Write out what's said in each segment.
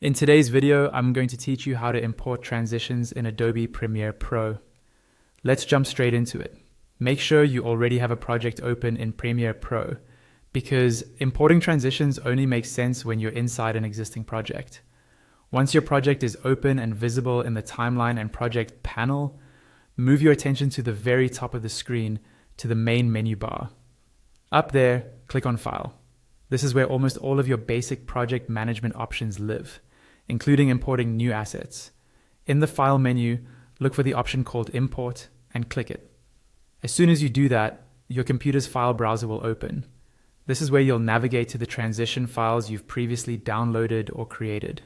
In today's video, I'm going to teach you how to import transitions in Adobe Premiere Pro. Let's jump straight into it. Make sure you already have a project open in Premiere Pro, because importing transitions only makes sense when you're inside an existing project. Once your project is open and visible in the timeline and project panel, move your attention to the very top of the screen to the main menu bar. Up there, click on File. This is where almost all of your basic project management options live, including importing new assets. In the File menu, look for the option called Import and click it. As soon as you do that, your computer's file browser will open. This is where you'll navigate to the transition files you've previously downloaded or created.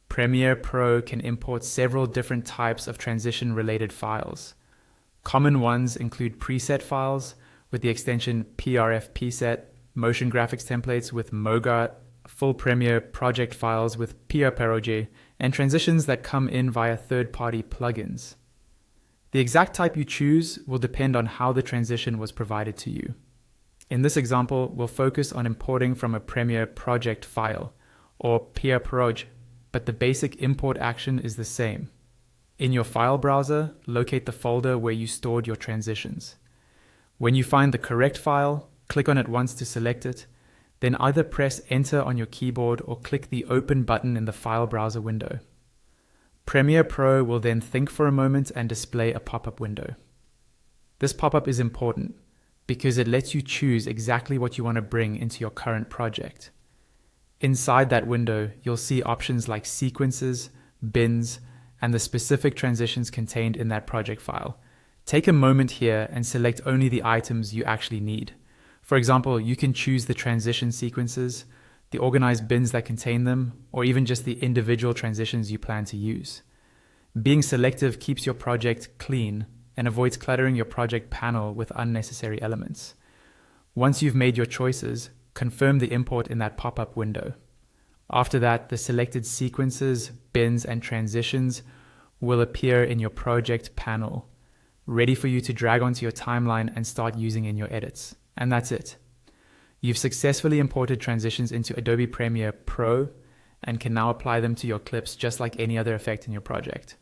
Premiere Pro can import several different types of transition-related files. Common ones include preset files with the extension PRF preset, motion graphics templates with MoGart, full Premiere project files with PRPROJ, and transitions that come in via third-party plugins. The exact type you choose will depend on how the transition was provided to you. In this example, we'll focus on importing from a Premiere project file, or PRPROJ, but the basic import action is the same. In your file browser, locate the folder where you stored your transitions. When you find the correct file, click on it once to select it, then either press Enter on your keyboard or click the Open button in the file browser window. Premiere Pro will then think for a moment and display a pop-up window. This pop-up is important because it lets you choose exactly what you want to bring into your current project. Inside that window, you'll see options like sequences, bins, and the specific transitions contained in that project file. Take a moment here and select only the items you actually need. For example, you can choose the transition sequences, the organized bins that contain them, or even just the individual transitions you plan to use. Being selective keeps your project clean and avoids cluttering your project panel with unnecessary elements. Once you've made your choices, confirm the import in that pop-up window. After that, the selected sequences, bins, and transitions will appear in your project panel, ready for you to drag onto your timeline and start using in your edits. And that's it. You've successfully imported transitions into Adobe Premiere Pro and can now apply them to your clips just like any other effect in your project.